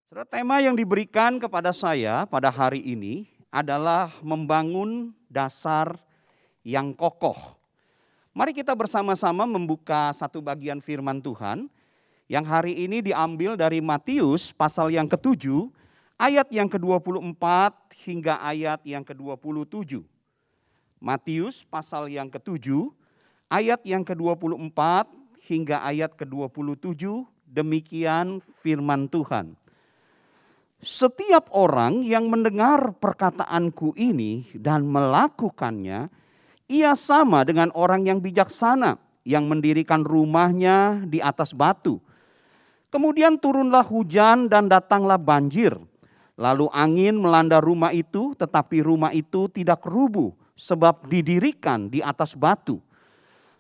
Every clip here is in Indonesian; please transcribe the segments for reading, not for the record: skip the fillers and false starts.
Saudara, tema yang diberikan kepada saya pada hari ini adalah membangun dasar yang kokoh. Mari kita bersama-sama membuka satu bagian firman Tuhan yang hari ini diambil dari Matius pasal yang ke-7 ayat yang ke-24 hingga ayat yang ke-27. Matius pasal yang ke-7 ayat yang ke-24 hingga ayat ke-27, demikian firman Tuhan. Setiap orang yang mendengar perkataanku ini dan melakukannya, ia sama dengan orang yang bijaksana yang mendirikan rumahnya di atas batu. Kemudian turunlah hujan dan datanglah banjir. Lalu angin melanda rumah itu, tetapi rumah itu tidak rubuh sebab didirikan di atas batu.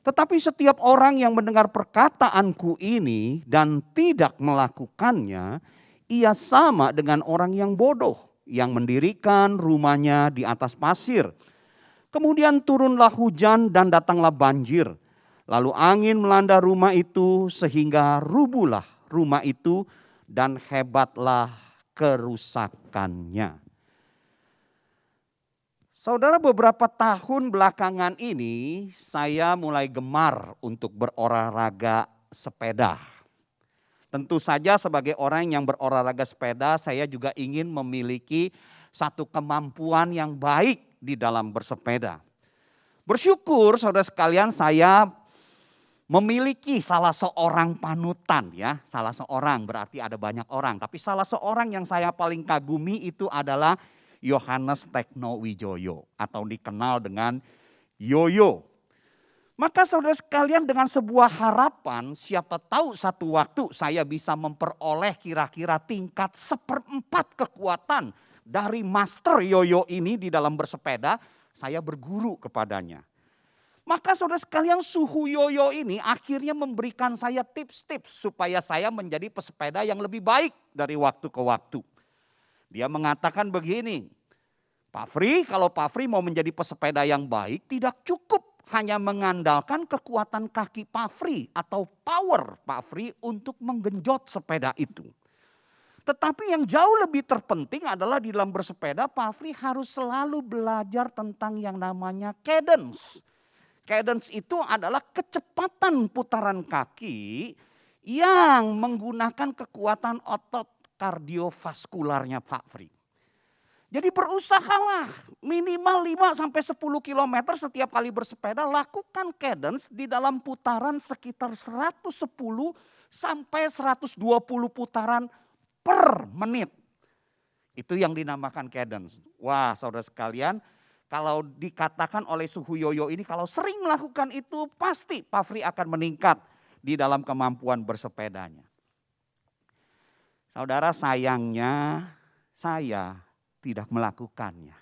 Tetapi setiap orang yang mendengar perkataanku ini dan tidak melakukannya, ia sama dengan orang yang bodoh yang mendirikan rumahnya di atas pasir. Kemudian turunlah hujan dan datanglah banjir. Lalu angin melanda rumah itu sehingga rubuhlah rumah itu dan hebatlah kerusakannya. Saudara, beberapa tahun belakangan ini saya mulai gemar untuk berolahraga sepeda. Tentu saja sebagai orang yang berolahraga sepeda, saya juga ingin memiliki satu kemampuan yang baik di dalam bersepeda. Bersyukur saudara sekalian, saya memiliki salah seorang panutan ya. Salah seorang berarti ada banyak orang, tapi salah seorang yang saya paling kagumi itu adalah Yohanes Tekno Wijoyo atau dikenal dengan Yoyo. Maka saudara sekalian, dengan sebuah harapan, siapa tahu satu waktu saya bisa memperoleh kira-kira tingkat 1/4 kekuatan dari master Yoyo ini di dalam bersepeda, saya berguru kepadanya. Maka saudara sekalian, suhu Yoyo ini akhirnya memberikan saya tips-tips supaya saya menjadi pesepeda yang lebih baik dari waktu ke waktu. Dia mengatakan begini, Pak Fri, kalau Pak Fri mau menjadi pesepeda yang baik, tidak cukup hanya mengandalkan kekuatan kaki Pak Fri atau power Pak Fri untuk menggenjot sepeda itu. Tetapi yang jauh lebih terpenting adalah di dalam bersepeda Pak Fri harus selalu belajar tentang yang namanya cadence. Cadence itu adalah kecepatan putaran kaki yang menggunakan kekuatan otot kardiovaskularnya Pak Fri. Jadi berusahalah minimal 5-10 km setiap kali bersepeda, lakukan cadence di dalam putaran sekitar 110 sampai 120 putaran per menit. Itu yang dinamakan cadence. Wah, saudara sekalian, kalau dikatakan oleh suhu Yoyo ini, kalau sering melakukan itu pasti Pak Fri akan meningkat di dalam kemampuan bersepedanya. Saudara, sayangnya saya tidak melakukannya.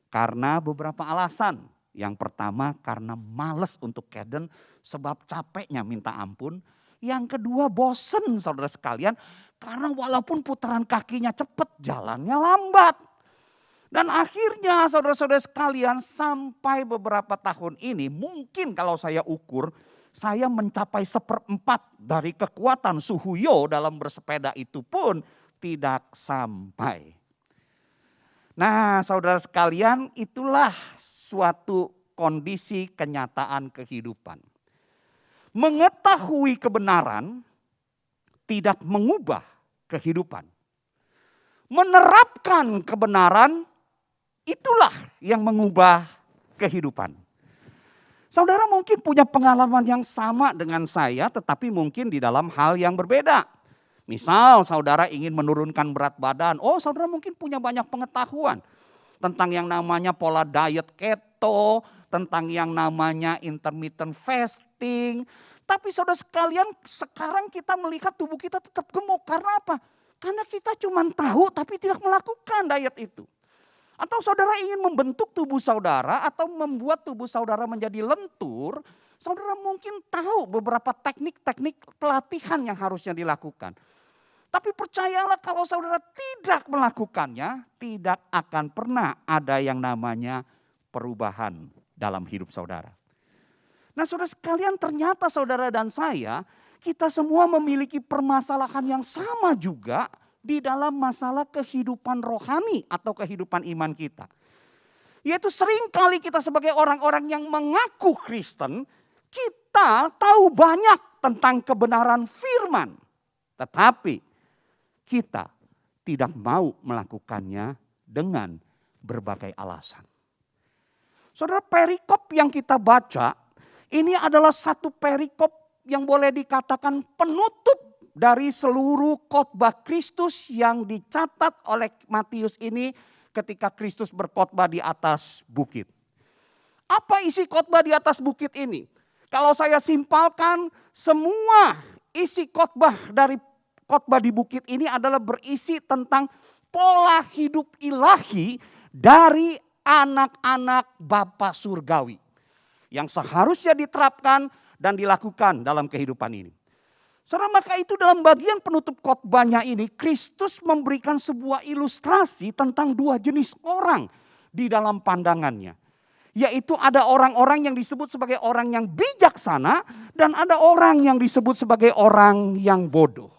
Karena beberapa alasan. Yang pertama karena malas untuk cadence sebab capeknya minta ampun. Yang kedua bosen saudara sekalian. Karena walaupun putaran kakinya cepat, jalannya lambat. Dan akhirnya saudara-saudara sekalian, sampai beberapa tahun ini mungkin kalau saya ukur, saya mencapai 1/4 dari kekuatan suhu Yo dalam bersepeda itu pun tidak sampai. Nah, saudara sekalian, itulah suatu kondisi kenyataan kehidupan. Mengetahui kebenaran tidak mengubah kehidupan. Menerapkan kebenaran itulah yang mengubah kehidupan. Saudara mungkin punya pengalaman yang sama dengan saya, tetapi mungkin di dalam hal yang berbeda. Misal saudara ingin menurunkan berat badan, saudara mungkin punya banyak pengetahuan tentang yang namanya pola diet keto, tentang yang namanya intermittent fasting. Tapi saudara sekalian, sekarang kita melihat tubuh kita tetap gemuk. Karena apa? Karena kita cuma tahu tapi tidak melakukan diet itu. Atau saudara ingin membentuk tubuh saudara atau membuat tubuh saudara menjadi lentur, saudara mungkin tahu beberapa teknik-teknik pelatihan yang harusnya dilakukan. Tapi percayalah, kalau saudara tidak melakukannya, tidak akan pernah ada yang namanya perubahan dalam hidup saudara. Nah, saudara sekalian, ternyata saudara dan saya, kita semua memiliki permasalahan yang sama juga di dalam masalah kehidupan rohani atau kehidupan iman kita. Yaitu seringkali kita sebagai orang-orang yang mengaku Kristen, kita tahu banyak tentang kebenaran firman. Tetapi kita tidak mau melakukannya dengan berbagai alasan. Saudara, perikop yang kita baca, ini adalah satu perikop yang boleh dikatakan penutup dari seluruh khotbah Kristus yang dicatat oleh Matius ini ketika Kristus berkhotbah di atas bukit. Apa isi khotbah di atas bukit ini? Kalau saya simpalkan, semua isi khotbah dari khotbah di bukit ini adalah berisi tentang pola hidup ilahi dari anak-anak Bapa surgawi yang seharusnya diterapkan dan dilakukan dalam kehidupan ini. Saudara, maka itu dalam bagian penutup khotbahnya ini Kristus memberikan sebuah ilustrasi tentang dua jenis orang di dalam pandangannya. Yaitu ada orang-orang yang disebut sebagai orang yang bijaksana dan ada orang yang disebut sebagai orang yang bodoh.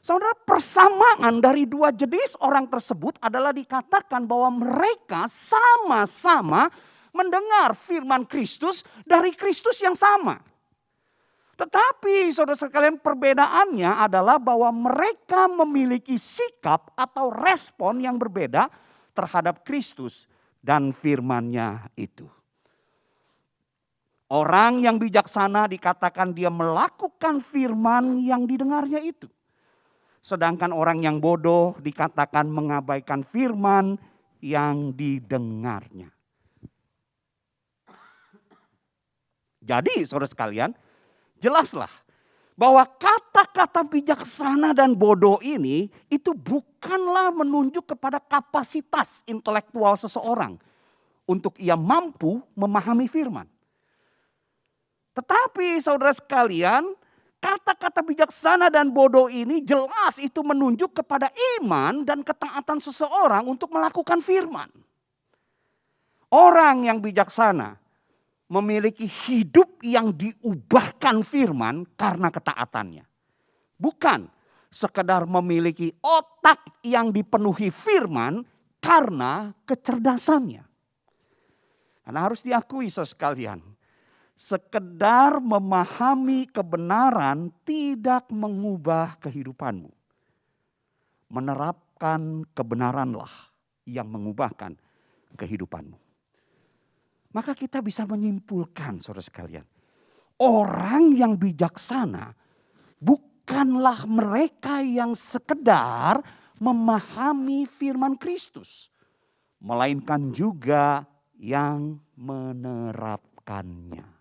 Saudara, persamaan dari dua jenis orang tersebut adalah dikatakan bahwa mereka sama-sama mendengar firman Kristus dari Kristus yang sama. Tetapi saudara sekalian, perbedaannya adalah bahwa mereka memiliki sikap atau respon yang berbeda terhadap Kristus dan firman-Nya itu. Orang yang bijaksana dikatakan dia melakukan firman yang didengarnya itu. Sedangkan orang yang bodoh dikatakan mengabaikan firman yang didengarnya. Jadi saudara sekalian, jelaslah bahwa kata-kata bijaksana dan bodoh ini itu bukanlah menunjuk kepada kapasitas intelektual seseorang untuk ia mampu memahami firman. Tetapi saudara sekalian, kata-kata bijaksana dan bodoh ini jelas itu menunjuk kepada iman dan ketaatan seseorang untuk melakukan firman. Orang yang bijaksana memiliki hidup yang diubahkan firman karena ketaatannya. Bukan sekedar memiliki otak yang dipenuhi firman karena kecerdasannya. Karena harus diakui saudara sekalian, sekedar memahami kebenaran tidak mengubah kehidupanmu. Menerapkan kebenaranlah yang mengubahkan kehidupanmu. Maka kita bisa menyimpulkan saudara sekalian, orang yang bijaksana bukanlah mereka yang sekedar memahami firman Kristus, melainkan juga yang menerapkannya.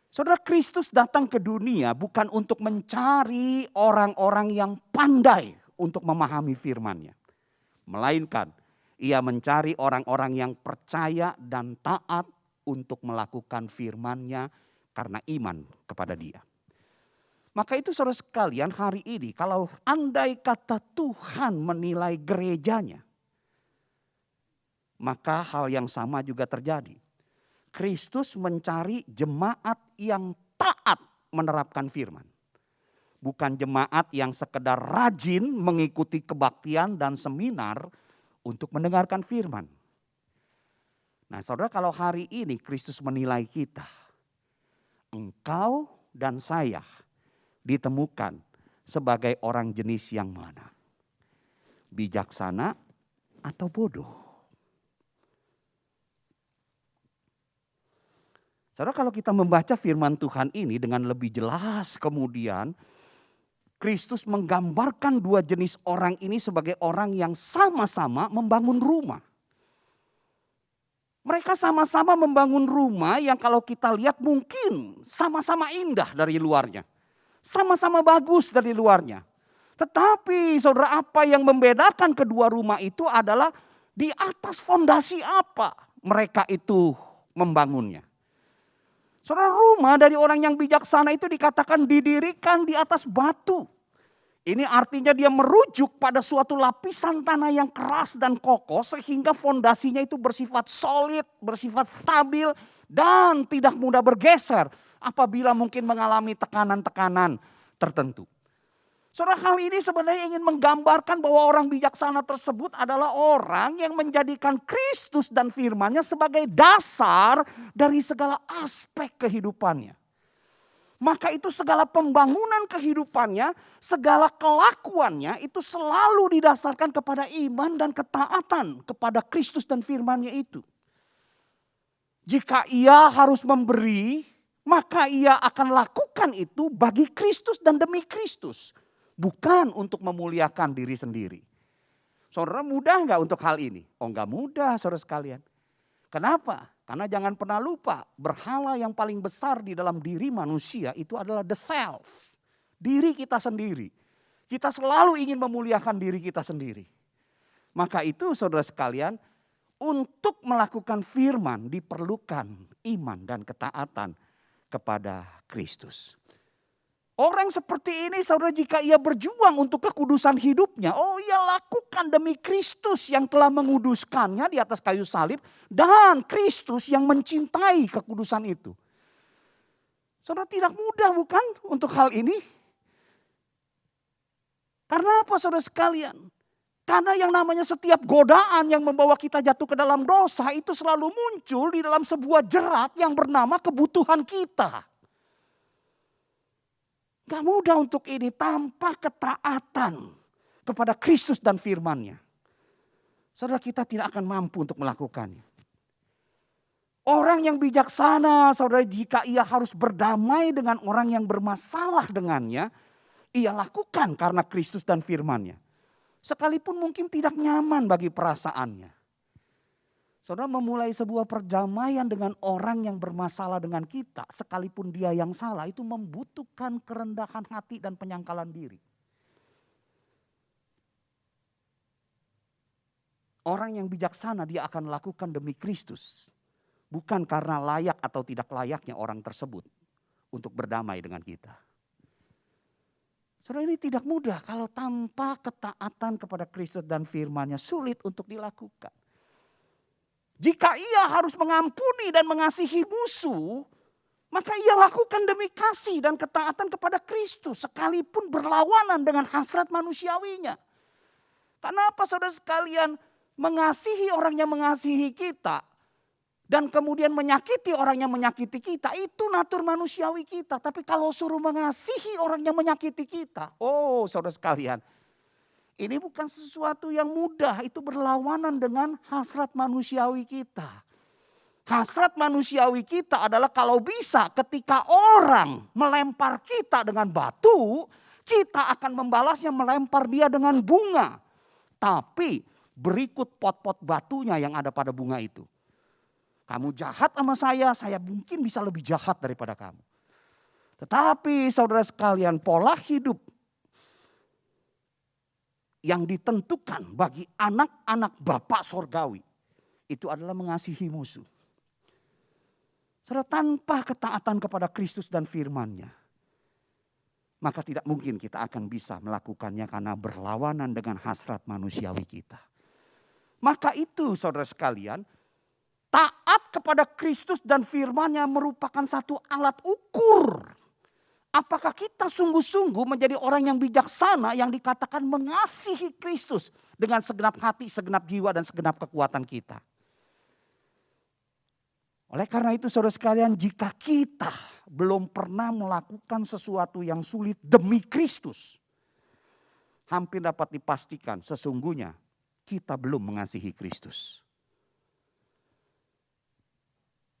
Saudara, Kristus datang ke dunia bukan untuk mencari orang-orang yang pandai untuk memahami firman-Nya, melainkan ia mencari orang-orang yang percaya dan taat untuk melakukan firman-Nya karena iman kepada Dia. Maka itu saudara sekalian, hari ini kalau andai kata Tuhan menilai gerejanya, maka hal yang sama juga terjadi. Kristus mencari jemaat yang taat menerapkan firman. Bukan jemaat yang sekedar rajin mengikuti kebaktian dan seminar untuk mendengarkan firman. Nah saudara, kalau hari ini Kristus menilai kita, engkau dan saya ditemukan sebagai orang jenis yang mana? Bijaksana atau bodoh? Saudara, kalau kita membaca firman Tuhan ini dengan lebih jelas kemudian, Kristus menggambarkan dua jenis orang ini sebagai orang yang sama-sama membangun rumah. Mereka sama-sama membangun rumah yang kalau kita lihat mungkin sama-sama indah dari luarnya. Sama-sama bagus dari luarnya. Tetapi saudara, apa yang membedakan kedua rumah itu adalah di atas fondasi apa mereka itu membangunnya. Saudara, rumah dari orang yang bijaksana itu dikatakan didirikan di atas batu. Ini artinya dia merujuk pada suatu lapisan tanah yang keras dan kokoh sehingga fondasinya itu bersifat solid, bersifat stabil dan tidak mudah bergeser apabila mungkin mengalami tekanan-tekanan tertentu. Saudara, hal ini sebenarnya ingin menggambarkan bahwa orang bijaksana tersebut adalah orang yang menjadikan Kristus dan firman-Nya sebagai dasar dari segala aspek kehidupannya. Maka itu segala pembangunan kehidupannya, segala kelakuannya itu selalu didasarkan kepada iman dan ketaatan kepada Kristus dan firman-Nya itu. Jika ia harus memberi, maka ia akan lakukan itu bagi Kristus dan demi Kristus. Bukan untuk memuliakan diri sendiri. Saudara, mudah enggak untuk hal ini? Oh, enggak mudah saudara sekalian. Kenapa? Karena jangan pernah lupa, berhala yang paling besar di dalam diri manusia itu adalah the self. Diri kita sendiri. Kita selalu ingin memuliakan diri kita sendiri. Maka itu saudara sekalian, untuk melakukan firman diperlukan iman dan ketaatan kepada Kristus. Orang seperti ini saudara, jika ia berjuang untuk kekudusan hidupnya, oh ia lakukan demi Kristus yang telah menguduskannya di atas kayu salib, dan Kristus yang mencintai kekudusan itu. Saudara, tidak mudah bukan untuk hal ini? Karena apa saudara sekalian? Karena yang namanya setiap godaan yang membawa kita jatuh ke dalam dosa itu selalu muncul di dalam sebuah jerat yang bernama kebutuhan kita. Gak mudah untuk ini tanpa ketaatan kepada Kristus dan firman-Nya. Saudara, kita tidak akan mampu untuk melakukannya. Orang yang bijaksana, saudara, jika ia harus berdamai dengan orang yang bermasalah dengannya, ia lakukan karena Kristus dan firman-Nya. Sekalipun mungkin tidak nyaman bagi perasaannya. Saudara, memulai sebuah perdamaian dengan orang yang bermasalah dengan kita, sekalipun dia yang salah, itu membutuhkan kerendahan hati dan penyangkalan diri. Orang yang bijaksana dia akan lakukan demi Kristus. Bukan karena layak atau tidak layaknya orang tersebut untuk berdamai dengan kita. Saudara, ini tidak mudah kalau tanpa ketaatan kepada Kristus dan firman-Nya sulit untuk dilakukan. Jika ia harus mengampuni dan mengasihi musuh, maka ia lakukan demi kasih dan ketaatan kepada Kristus sekalipun berlawanan dengan hasrat manusiawinya. Kenapa saudara sekalian, mengasihi orang yang mengasihi kita dan kemudian menyakiti orang yang menyakiti kita, itu natur manusiawi kita. Tapi kalau suruh mengasihi orang yang menyakiti kita, oh saudara sekalian, ini bukan sesuatu yang mudah, itu berlawanan dengan hasrat manusiawi kita. Hasrat manusiawi kita adalah kalau bisa ketika orang melempar kita dengan batu, kita akan membalasnya melempar dia dengan bunga. Tapi berikut pot-pot batunya yang ada pada bunga itu. Kamu jahat sama saya mungkin bisa lebih jahat daripada kamu. Tetapi saudara sekalian, pola hidup yang ditentukan bagi anak-anak Bapa Sorgawi itu adalah mengasihi musuh. Saudara, tanpa ketaatan kepada Kristus dan firman-Nya, maka tidak mungkin kita akan bisa melakukannya karena berlawanan dengan hasrat manusiawi kita. Maka itu saudara sekalian, taat kepada Kristus dan firman-Nya merupakan satu alat ukur. Apakah kita sungguh-sungguh menjadi orang yang bijaksana yang dikatakan mengasihi Kristus dengan segenap hati, segenap jiwa dan segenap kekuatan kita. Oleh karena itu saudara sekalian, jika kita belum pernah melakukan sesuatu yang sulit demi Kristus, hampir dapat dipastikan sesungguhnya kita belum mengasihi Kristus.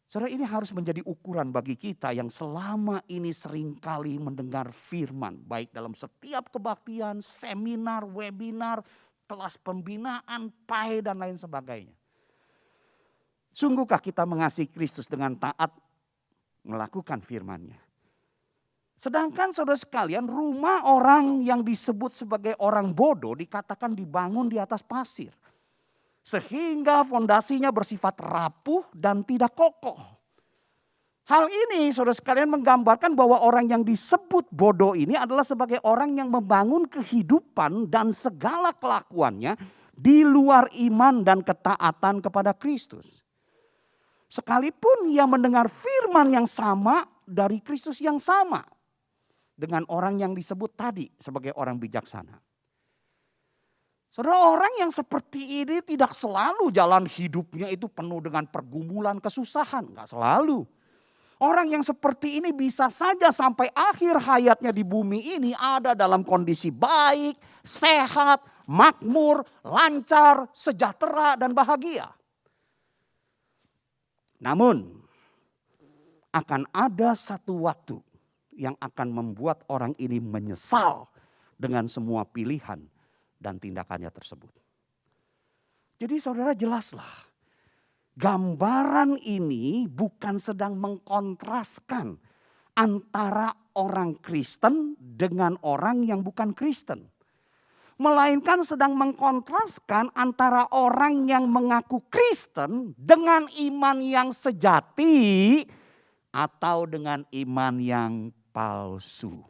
Saudara, ini harus menjadi ukuran bagi kita yang selama ini seringkali mendengar firman. Baik dalam setiap kebaktian, seminar, webinar, kelas pembinaan, PAI dan lain sebagainya. Sungguhkah kita mengasihi Kristus dengan taat melakukan firman-Nya? Sedangkan saudara sekalian, rumah orang yang disebut sebagai orang bodoh dikatakan dibangun di atas pasir. Sehingga fondasinya bersifat rapuh dan tidak kokoh. Hal ini saudara sekalian menggambarkan bahwa orang yang disebut bodoh ini adalah sebagai orang yang membangun kehidupan dan segala kelakuannya di luar iman dan ketaatan kepada Kristus. Sekalipun ia mendengar firman yang sama dari Kristus yang sama. dengan orang yang disebut tadi sebagai orang bijaksana. Saudara, orang yang seperti ini tidak selalu jalan hidupnya itu penuh dengan pergumulan, kesusahan. Enggak selalu. Orang yang seperti ini bisa saja sampai akhir hayatnya di bumi ini ada dalam kondisi baik, sehat, makmur, lancar, sejahtera, dan bahagia. Namun, akan ada satu waktu yang akan membuat orang ini menyesal dengan semua pilihan dan tindakannya tersebut. Jadi saudara, jelaslah, gambaran ini bukan sedang mengkontraskan antara orang Kristen dengan orang yang bukan Kristen. Melainkan sedang mengkontraskan antara orang yang mengaku Kristen dengan iman yang sejati atau dengan iman yang palsu.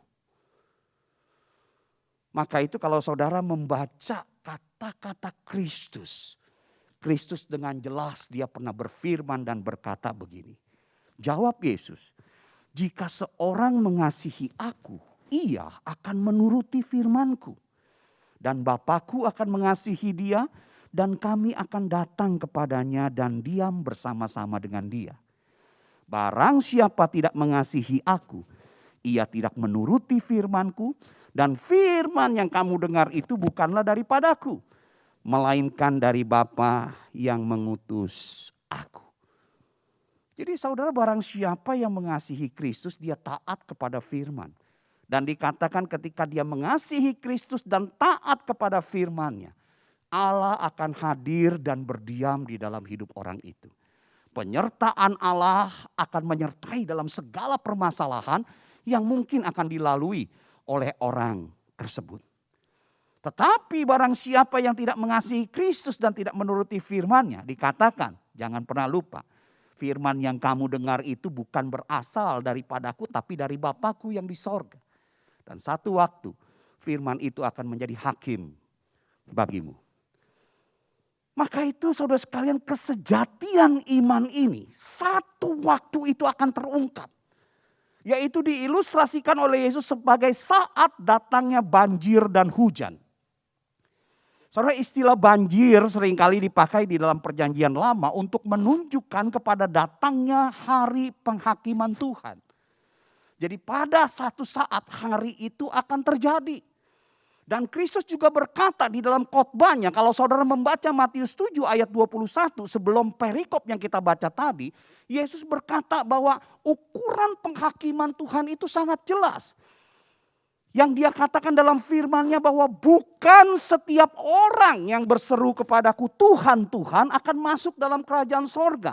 Maka itu kalau saudara membaca kata-kata Kristus. Kristus dengan jelas dia pernah berfirman dan berkata begini. Jawab Yesus, jika seorang mengasihi aku, ia akan menuruti firman-Ku. Dan Bapa-Ku akan mengasihi dia dan kami akan datang kepadanya dan diam bersama-sama dengan dia. Barang siapa tidak mengasihi aku, ia tidak menuruti firman-Ku. Dan firman yang kamu dengar itu bukanlah daripadaku, melainkan dari Bapa yang mengutus aku. Jadi saudara, barang siapa yang mengasihi Kristus, dia taat kepada firman. Dan dikatakan ketika dia mengasihi Kristus dan taat kepada firman-Nya, Allah akan hadir dan berdiam di dalam hidup orang itu. Penyertaan Allah akan menyertai dalam segala permasalahan yang mungkin akan dilalui oleh orang tersebut. Tetapi barang siapa yang tidak mengasihi Kristus dan tidak menuruti firman-Nya, dikatakan, jangan pernah lupa, firman yang kamu dengar itu bukan berasal daripadaku tapi dari Bapa-Ku yang di sorga. Dan satu waktu firman itu akan menjadi hakim bagimu. Maka itu saudara sekalian, kesejatian iman ini satu waktu itu akan terungkap. Yaitu diilustrasikan oleh Yesus sebagai saat datangnya banjir dan hujan. Saudara, istilah banjir seringkali dipakai di dalam perjanjian lama untuk menunjukkan kepada datangnya hari penghakiman Tuhan. Jadi pada satu saat hari itu akan terjadi. Dan Kristus juga berkata di dalam khotbahnya, kalau saudara membaca Matius 7 ayat 21 sebelum perikop yang kita baca tadi, Yesus berkata bahwa ukuran penghakiman Tuhan itu sangat jelas. Yang dia katakan dalam firman-Nya bahwa bukan setiap orang yang berseru kepadaku Tuhan, Tuhan akan masuk dalam kerajaan sorga.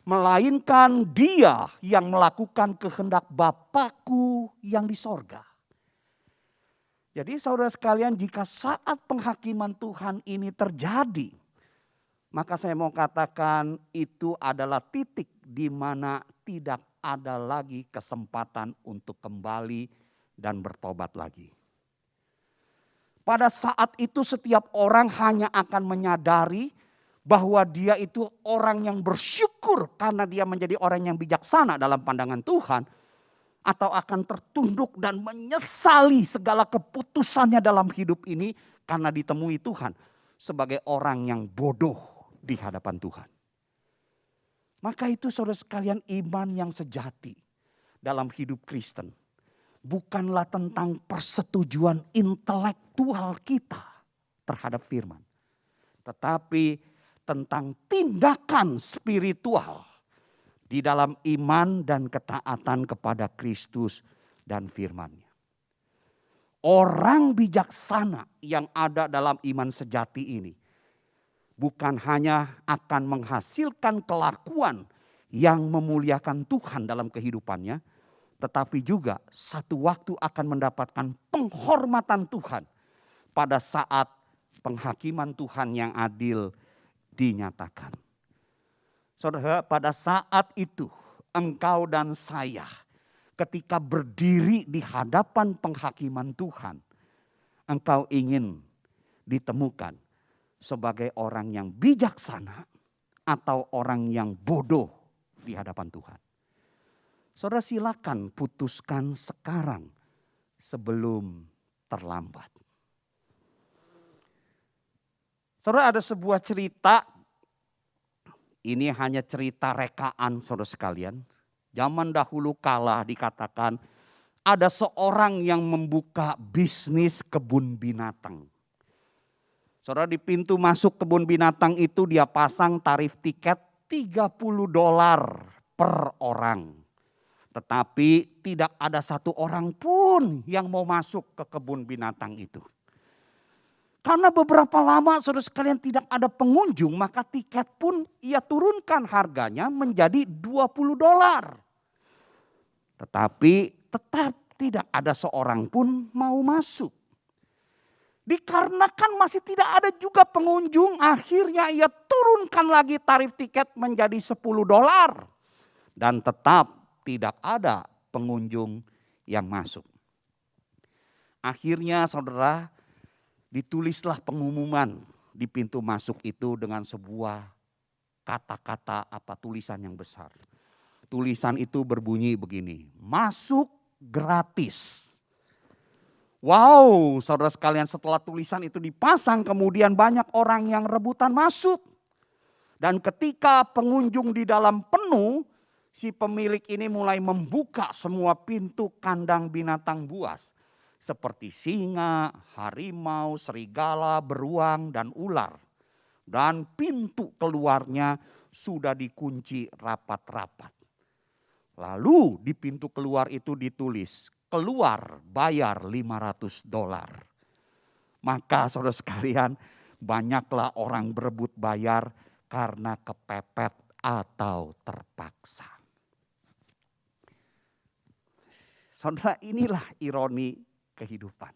Melainkan dia yang melakukan kehendak Bapa-Ku yang di sorga. Jadi saudara sekalian, jika saat penghakiman Tuhan ini terjadi, maka saya mau katakan itu adalah titik di mana tidak ada lagi kesempatan untuk kembali dan bertobat lagi. Pada saat itu setiap orang hanya akan menyadari bahwa dia itu orang yang bersyukur karena dia menjadi orang yang bijaksana dalam pandangan Tuhan. Atau akan tertunduk dan menyesali segala keputusannya dalam hidup ini karena ditemui Tuhan sebagai orang yang bodoh di hadapan Tuhan. Maka itu saudara sekalian, iman yang sejati dalam hidup Kristen bukanlah tentang persetujuan intelektual kita terhadap firman. Tetapi tentang tindakan spiritual di dalam iman dan ketaatan kepada Kristus dan firman-Nya. Orang bijaksana yang ada dalam iman sejati ini bukan hanya akan menghasilkan kelakuan yang memuliakan Tuhan dalam kehidupannya, tetapi juga satu waktu akan mendapatkan penghormatan Tuhan pada saat penghakiman Tuhan yang adil dinyatakan. Saudara, pada saat itu engkau dan saya ketika berdiri di hadapan penghakiman Tuhan, engkau ingin ditemukan sebagai orang yang bijaksana atau orang yang bodoh di hadapan Tuhan. Saudara, silakan putuskan sekarang sebelum terlambat. Saudara, ada sebuah cerita, ini hanya cerita rekaan saudara sekalian. Zaman dahulu kala dikatakan ada seorang yang membuka bisnis kebun binatang. Saudara, di pintu masuk kebun binatang itu dia pasang tarif tiket $30 per orang. Tetapi tidak ada satu orang pun yang mau masuk ke kebun binatang itu. Karena beberapa lama saudara sekalian tidak ada pengunjung, maka tiket pun ia turunkan harganya menjadi $20. Tetapi tetap tidak ada seorang pun mau masuk. Dikarenakan masih tidak ada juga pengunjung, akhirnya ia turunkan lagi tarif tiket menjadi $10. Dan tetap tidak ada pengunjung yang masuk. Akhirnya saudara, ditulislah pengumuman di pintu masuk itu dengan sebuah kata-kata tulisan yang besar. Tulisan itu berbunyi begini, masuk gratis. Wow, saudara sekalian, setelah tulisan itu dipasang kemudian banyak orang yang rebutan masuk. Dan ketika pengunjung di dalam penuh, si pemilik ini mulai membuka semua pintu kandang binatang buas. Seperti singa, harimau, serigala, beruang, dan ular. Dan pintu keluarnya sudah dikunci rapat-rapat. Lalu di pintu keluar itu ditulis, keluar bayar $500. Maka saudara sekalian, banyaklah orang berebut bayar karena kepepet atau terpaksa. Saudara, inilah ironi kehidupan.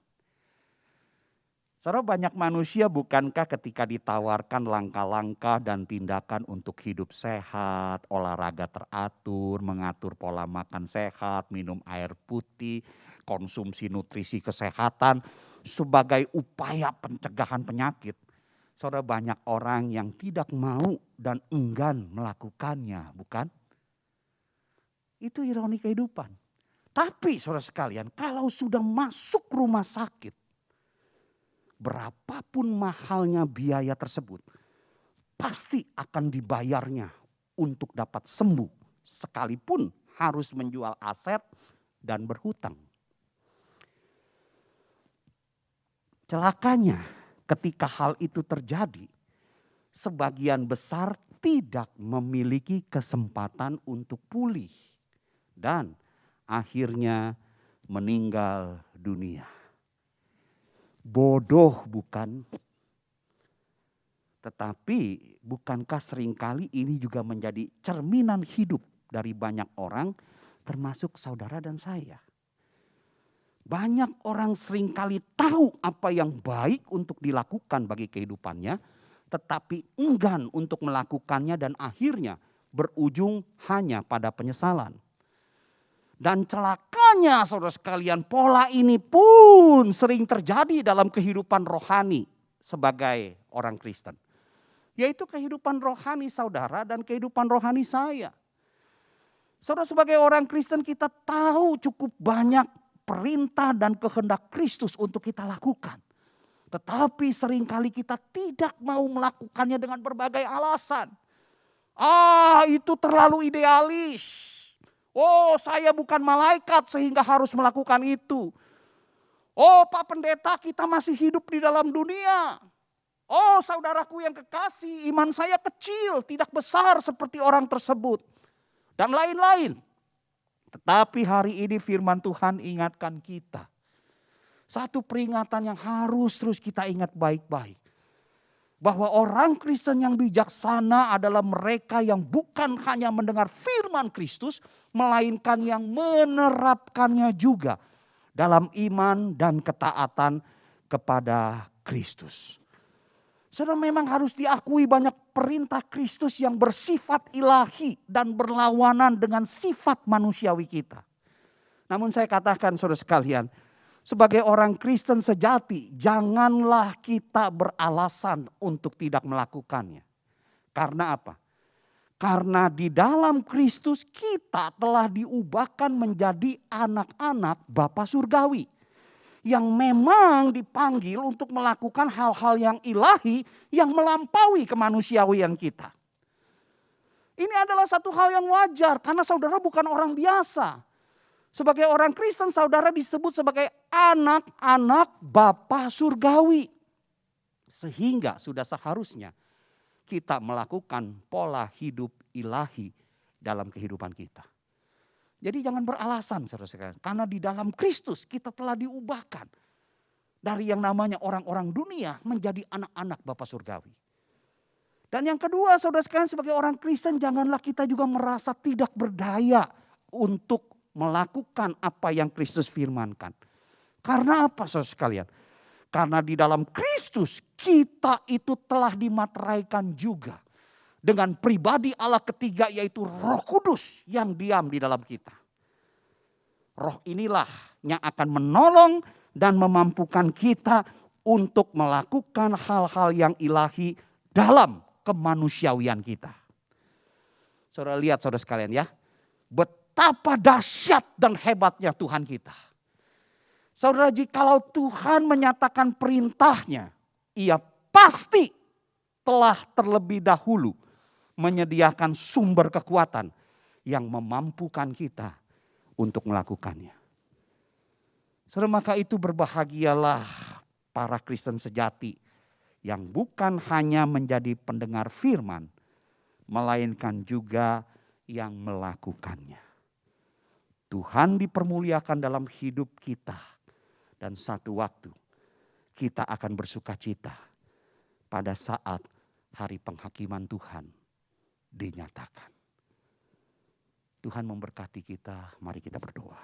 Saudara, banyak manusia bukankah ketika ditawarkan langkah-langkah dan tindakan untuk hidup sehat, olahraga teratur, mengatur pola makan sehat, minum air putih, konsumsi nutrisi kesehatan sebagai upaya pencegahan penyakit. Saudara, banyak orang yang tidak mau dan enggan melakukannya, bukan? Itu ironi kehidupan. Tapi saudara sekalian, kalau sudah masuk rumah sakit, berapapun mahalnya biaya tersebut, pasti akan dibayarnya untuk dapat sembuh, sekalipun harus menjual aset dan berhutang. Celakanya ketika hal itu terjadi, sebagian besar tidak memiliki kesempatan untuk pulih dan akhirnya meninggal dunia. Bodoh bukan? Tetapi bukankah seringkali ini juga menjadi cerminan hidup dari banyak orang, termasuk saudara dan saya. Banyak orang seringkali tahu apa yang baik untuk dilakukan bagi kehidupannya, tetapi enggan untuk melakukannya dan akhirnya berujung hanya pada penyesalan. Dan celakanya saudara sekalian, pola ini pun sering terjadi dalam kehidupan rohani sebagai orang Kristen. Yaitu kehidupan rohani saudara dan kehidupan rohani saya. Saudara, sebagai orang Kristen kita tahu cukup banyak perintah dan kehendak Kristus untuk kita lakukan. Tetapi seringkali kita tidak mau melakukannya dengan berbagai alasan. Itu terlalu idealis. Oh, saya bukan malaikat sehingga harus melakukan itu. Oh, Pak Pendeta, kita masih hidup di dalam dunia. Oh, saudaraku yang kekasih, iman saya kecil, tidak besar seperti orang tersebut. Dan lain-lain. Tetapi hari ini firman Tuhan ingatkan kita. Satu peringatan yang harus terus kita ingat baik-baik. Bahwa orang Kristen yang bijaksana adalah mereka yang bukan hanya mendengar firman Kristus, melainkan yang menerapkannya juga dalam iman dan ketaatan kepada Kristus. Saudara, memang harus diakui banyak perintah Kristus yang bersifat ilahi dan berlawanan dengan sifat manusiawi kita. Namun saya katakan saudara sekalian, sebagai orang Kristen sejati, janganlah kita beralasan untuk tidak melakukannya. Karena apa? Karena di dalam Kristus kita telah diubahkan menjadi anak-anak Bapa Surgawi. yang memang dipanggil untuk melakukan hal-hal yang ilahi yang melampaui kemanusiawian kita. Ini adalah satu hal yang wajar karena saudara bukan orang biasa. Sebagai orang Kristen saudara disebut sebagai anak-anak Bapa surgawi. Sehingga sudah seharusnya kita melakukan pola hidup ilahi dalam kehidupan kita. Jadi jangan beralasan saudara-saudara. Karena di dalam Kristus kita telah diubahkan. Dari yang namanya orang-orang dunia menjadi anak-anak Bapa surgawi. Dan yang kedua saudara sekalian sebagai orang Kristen janganlah kita juga merasa tidak berdaya untuk melakukan apa yang Kristus firmankan. Karena apa saudara sekalian? Karena di dalam Kristus kita itu telah dimateraikan juga. Dengan pribadi Allah ketiga yaitu Roh Kudus yang diam di dalam kita. Roh inilah yang akan menolong dan memampukan kita untuk melakukan hal-hal yang ilahi dalam kemanusiawian kita. Saudara lihat saudara sekalian ya. Betapa dahsyat dan hebatnya Tuhan kita. Saudara jikalau Tuhan menyatakan perintahnya. Ia pasti telah terlebih dahulu menyediakan sumber kekuatan yang memampukan kita untuk melakukannya. Saudara maka itu berbahagialah para Kristen sejati yang bukan hanya menjadi pendengar firman, melainkan juga yang melakukannya. Tuhan dipermuliakan dalam hidup kita dan satu waktu kita akan bersuka cita pada saat hari penghakiman Tuhan dinyatakan. Tuhan memberkati kita, mari kita berdoa.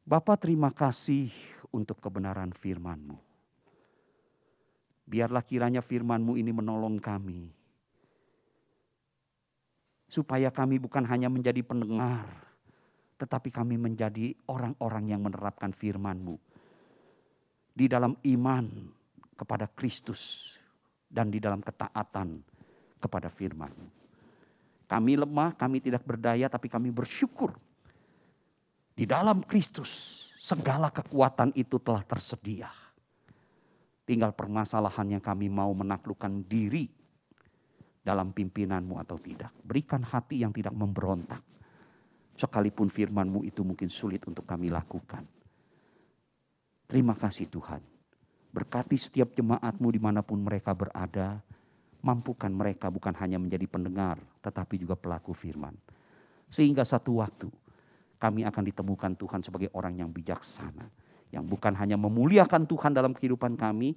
Bapa terima kasih untuk kebenaran firman-Mu. Biarlah kiranya firman-Mu ini menolong kami. Supaya kami bukan hanya menjadi pendengar, tetapi kami menjadi orang-orang yang menerapkan firman-Mu. Di dalam iman kepada Kristus dan di dalam ketaatan kepada firman-Mu. Kami lemah, kami tidak berdaya, tapi kami bersyukur. Di dalam Kristus segala kekuatan itu telah tersedia. Tinggal permasalahannya kami mau menaklukkan diri dalam pimpinan-Mu atau tidak. Berikan hati yang tidak memberontak. Sekalipun firman-Mu itu mungkin sulit untuk kami lakukan. Terima kasih Tuhan. Berkati setiap jemaat-Mu dimanapun mereka berada. Mampukan mereka bukan hanya menjadi pendengar, tetapi juga pelaku firman. Sehingga satu waktu kami akan ditemukan Tuhan sebagai orang yang bijaksana. Yang bukan hanya memuliakan Tuhan dalam kehidupan kami,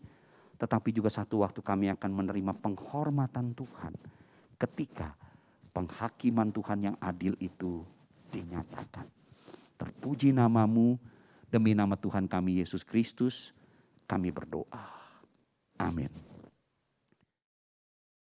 tetapi juga satu waktu kami akan menerima penghormatan Tuhan. Ketika penghakiman Tuhan yang adil itu dinyatakan. Terpuji nama-Mu, demi nama Tuhan kami Yesus Kristus, kami berdoa. Amin.